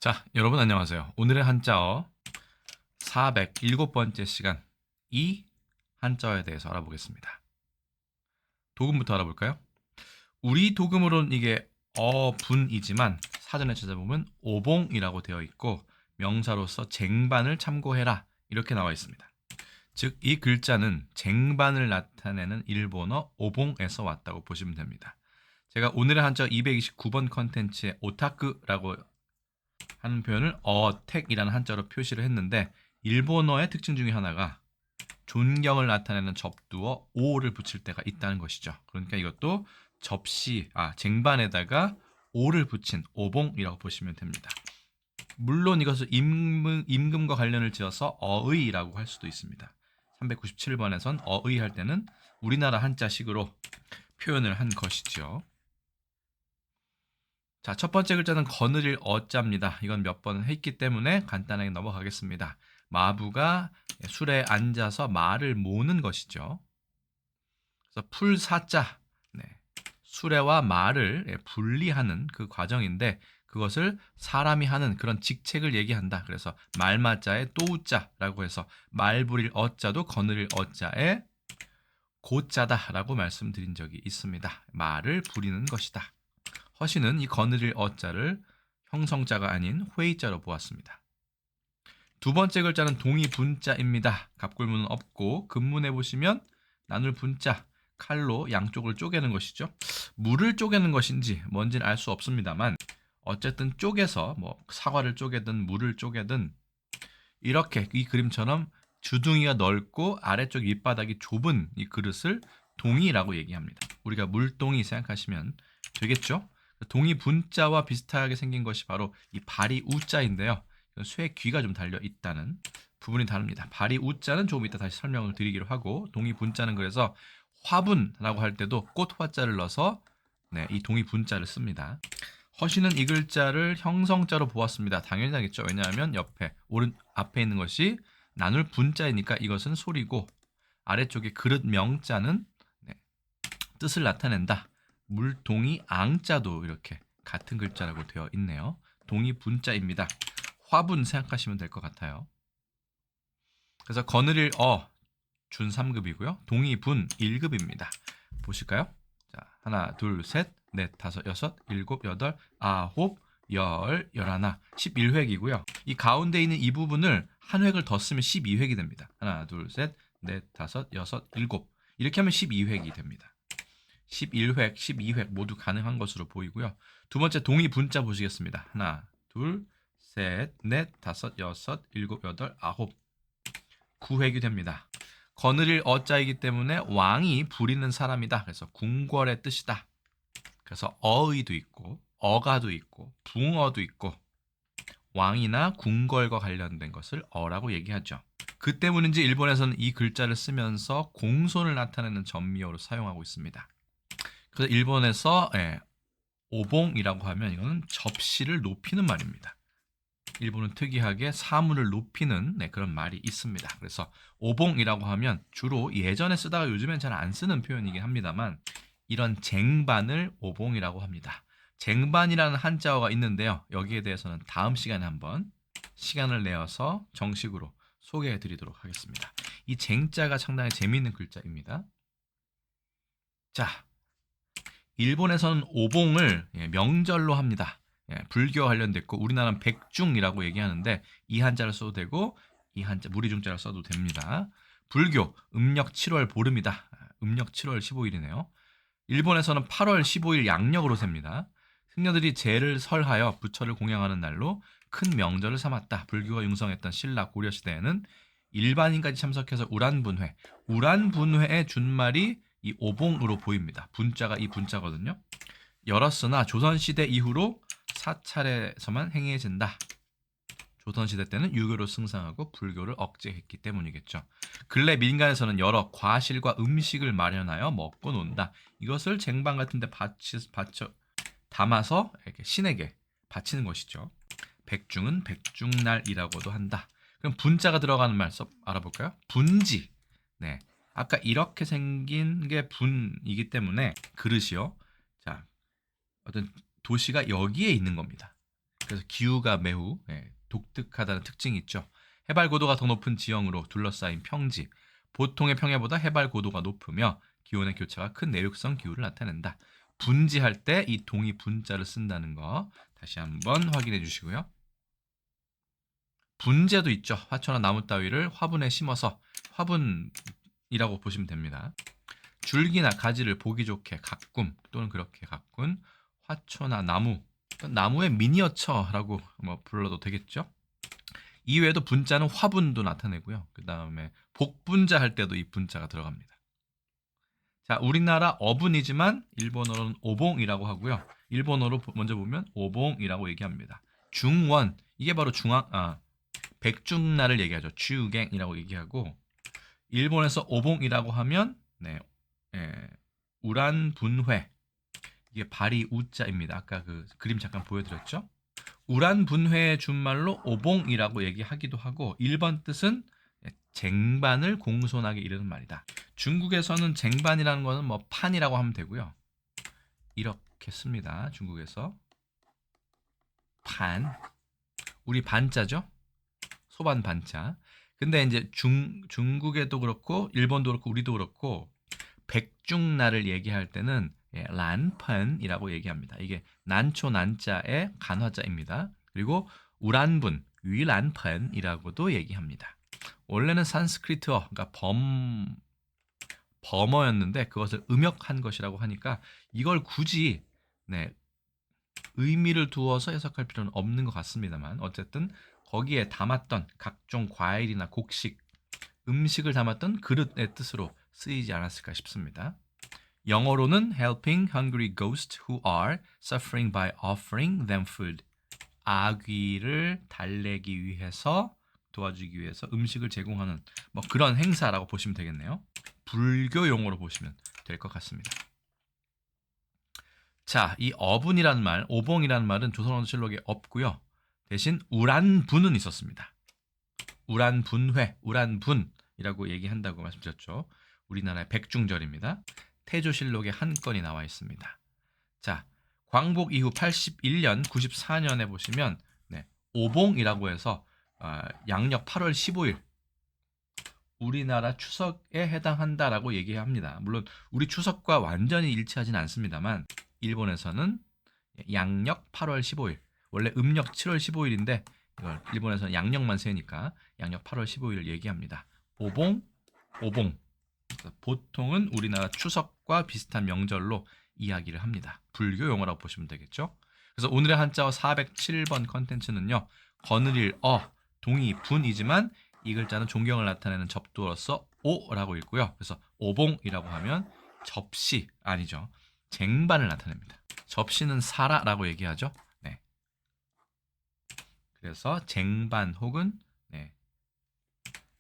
자, 여러분 안녕하세요. 오늘의 한자어 407번째 시간 이 한자어에 대해서 알아보겠습니다. 도금부터 알아볼까요? 우리 도금으로는 이게 어분이지만 사전에 찾아보면 오봉이라고 되어 있고 명사로서 쟁반을 참고해라 이렇게 나와 있습니다. 즉, 이 글자는 쟁반을 나타내는 일본어 오봉에서 왔다고 보시면 됩니다. 제가 오늘의 한자어 229번 컨텐츠에 오타쿠라고 하는 표현을 어택이라는 한자로 표시를 했는데 일본어의 특징 중에 하나가 존경을 나타내는 접두어 오를 붙일 때가 있다는 것이죠. 그러니까 이것도 쟁반에다가 오를 붙인 오봉이라고 보시면 됩니다. 물론 이것을 임금과 관련을 지어서 어의라고 할 수도 있습니다. 397번에선 어의 할 때는 우리나라 한자식으로 표현을 한 것이죠. 자, 첫 번째 글자는 거느릴 어자입니다. 이건 몇 번 했기 때문에 간단하게 넘어가겠습니다. 마부가 술에 앉아서 말을 모는 것이죠. 그래서 풀사자, 수레와 말을 분리하는 그 과정인데 그것을 사람이 하는 그런 직책을 얘기한다. 그래서 말마자에 또우자라고 해서 말 부릴 어자도 거느릴 어자에 고자다라고 말씀드린 적이 있습니다. 말을 부리는 것이다. 허시는 이 거느릴 어자를 형성자가 아닌 회의자로 보았습니다. 두 번째 글자는 동이 분자입니다. 갑골문은 없고 근문에 보시면 나눌 분자, 칼로 양쪽을 쪼개는 것이죠. 물을 쪼개는 것인지 뭔지는 알 수 없습니다만 어쨌든 쪼개서 사과를 쪼개든 물을 쪼개든 이렇게 이 그림처럼 주둥이가 넓고 아래쪽 밑바닥이 좁은 이 그릇을 동이라고 얘기합니다. 우리가 물동이 생각하시면 되겠죠? 동이 분자와 비슷하게 생긴 것이 바로 이 발이 우자인데요. 쇠 귀가 좀 달려 있다는 부분이 다릅니다. 발이 우자는 조금 이따 다시 설명을 드리기로 하고 동이 분자는 그래서 화분이라고 할 때도 꽃 화자를 넣어서 이 동이 분자를 씁니다. 허시는 이 글자를 형성자로 보았습니다. 당연히 하겠죠. 왜냐하면 앞에 있는 것이 나눌 분자이니까 이것은 소리고 아래쪽에 그릇 명자는 뜻을 나타낸다. 물동이 앙자도 이렇게 같은 글자라고 되어 있네요. 동이 분자입니다. 화분 생각하시면 될 것 같아요. 그래서 거느릴 준 3급이고요. 동이 분 1급입니다. 보실까요? 자, 하나, 둘, 셋, 넷, 다섯, 여섯, 일곱, 여덟, 아홉, 열, 열하나, 11획이고요. 이 가운데 있는 이 부분을 한 획을 더 쓰면 12획이 됩니다. 하나, 둘, 셋, 넷, 다섯, 여섯, 일곱. 이렇게 하면 12획이 됩니다. 11획, 12획 모두 가능한 것으로 보이고요. 두 번째 동이 분자 보시겠습니다. 하나, 둘, 셋, 넷, 다섯, 여섯, 일곱, 여덟, 아홉. 9획이 됩니다. 거느릴 어자이기 때문에 왕이 부리는 사람이다. 그래서 궁궐의 뜻이다. 그래서 어의도 있고 어가도 있고 붕어도 있고 왕이나 궁궐과 관련된 것을 어라고 얘기하죠. 그 때문인지 일본에서는 이 글자를 쓰면서 공손을 나타내는 전미어로 사용하고 있습니다. 그래서 일본에서 오봉이라고 하면 이거는 접시를 높이는 말입니다. 일본은 특이하게 사물을 높이는 그런 말이 있습니다. 그래서 오봉이라고 하면 주로 예전에 쓰다가 요즘엔 잘 안 쓰는 표현이긴 합니다만 이런 쟁반을 오봉이라고 합니다. 쟁반이라는 한자어가 있는데요. 여기에 대해서는 다음 시간에 한번 시간을 내어서 정식으로 소개해 드리도록 하겠습니다. 이 쟁자가 상당히 재미있는 글자입니다. 자, 일본에서는 오봉을 명절로 합니다. 불교와 관련됐고 우리나라는 백중이라고 얘기하는데 이 한자를 써도 되고 이 한자 무리중자를 써도 됩니다. 불교 음력 7월 보름이다. 음력 7월 15일이네요. 일본에서는 8월 15일 양력으로 셉니다. 승려들이 제를 설하여 부처를 공양하는 날로 큰 명절을 삼았다. 불교가 융성했던 신라 고려 시대에는 일반인까지 참석해서 우란분회의 준말이 이 오봉으로 보입니다. 분자가 이 분자거든요. 열었으나 조선시대 이후로 사찰에서만 행해진다. 조선시대 때는 유교로 승상하고 불교를 억제했기 때문이겠죠. 근래 민간에서는 여러 과실과 음식을 마련하여 먹고 논다. 이것을 쟁반 같은 데 담아서 이렇게 신에게 바치는 것이죠. 백중은 백중날이라고도 한다. 그럼 분자가 들어가는 말 알아볼까요? 분지. 네. 아까 이렇게 생긴 게 분이기 때문에 그릇이요. 자, 어떤 도시가 여기에 있는 겁니다. 그래서 기후가 매우 독특하다는 특징이 있죠. 해발 고도가 더 높은 지형으로 둘러싸인 평지. 보통의 평야보다 해발 고도가 높으며 기온의 교차가 큰 내륙성 기후를 나타낸다. 분지할 때 이 동이 분자를 쓴다는 거 다시 한번 확인해 주시고요. 분재도 있죠. 화초나 나무 따위를 화분에 심어서 화분이라고 보시면 됩니다. 줄기나 가지를 보기 좋게 가꾼 또는 그렇게 가꾼 화초나 나무의 미니어처라고 불러도 되겠죠. 이외에도 분자는 화분도 나타내고요. 그 다음에 복분자 할 때도 이 분자가 들어갑니다. 자, 우리나라 어분이지만 일본어로는 오봉이라고 하고요. 일본어로 먼저 보면 오봉이라고 얘기합니다. 중원, 이게 바로 백중날을 얘기하죠. 주갱이라고 얘기하고, 일본에서 오봉이라고 하면 우란분회, 이게 발이 우자입니다. 아까 그 그림 잠깐 보여드렸죠. 우란분회의 준말로 오봉이라고 얘기하기도 하고, 일본 뜻은 쟁반을 공손하게 이르는 말이다. 중국에서는 쟁반이라는 것은 판이라고 하면 되고요. 이렇게 씁니다. 중국에서 판, 우리 반자죠. 소반 반자. 근데 이제 중국에도 그렇고 일본도 그렇고 우리도 그렇고 백중날을 얘기할 때는 란펀이라고 얘기합니다. 이게 난초 난자의 간화자입니다. 그리고 우란분, 위란펀이라고도 얘기합니다. 원래는 산스크리트어, 그러니까 범어였는데 그것을 음역한 것이라고 하니까 이걸 굳이 의미를 두어서 해석할 필요는 없는 것 같습니다만, 어쨌든 거기에 담았던 각종 과일이나 곡식, 음식을 담았던 그릇의 뜻으로 쓰이지 않았을까 싶습니다. 영어로는 helping hungry ghosts who are suffering by offering them food. 아귀를 달래기 위해서, 도와주기 위해서 음식을 제공하는 그런 행사라고 보시면 되겠네요. 불교 용어로 보시면 될 것 같습니다. 자, 이 어분이라는 말, 오봉이라는 말은 조선어실록에 없고요. 대신 우란분은 있었습니다. 우란분회, 우란분이라고 얘기한다고 말씀드렸죠. 우리나라의 백중절입니다. 태조실록에 한 건이 나와 있습니다. 자, 광복 이후 81년, 94년에 보시면 오봉이라고 해서 양력 8월 15일 우리나라 추석에 해당한다라고 얘기합니다. 물론 우리 추석과 완전히 일치하지는 않습니다만 일본에서는 양력 8월 15일, 원래 음력 7월 15일인데 이걸 일본에서는 양력만 세니까 양력 8월 15일을 얘기합니다. 오봉. 보통은 우리나라 추석과 비슷한 명절로 이야기를 합니다. 불교 용어라고 보시면 되겠죠. 그래서 오늘의 한자어 407번 컨텐츠는요. 거느릴 동이 분이지만 이 글자는 존경을 나타내는 접두어로서 오라고 읽고요. 그래서 오봉이라고 하면 접시 아니죠. 쟁반을 나타냅니다. 접시는 사라라고 얘기하죠. 그래서 쟁반 혹은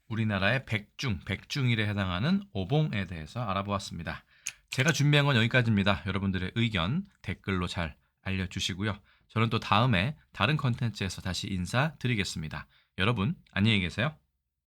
우리나라의 백중일에 해당하는 오봉에 대해서 알아보았습니다. 제가 준비한 건 여기까지입니다. 여러분들의 의견 댓글로 잘 알려주시고요. 저는 또 다음에 다른 컨텐츠에서 다시 인사드리겠습니다. 여러분 안녕히 계세요.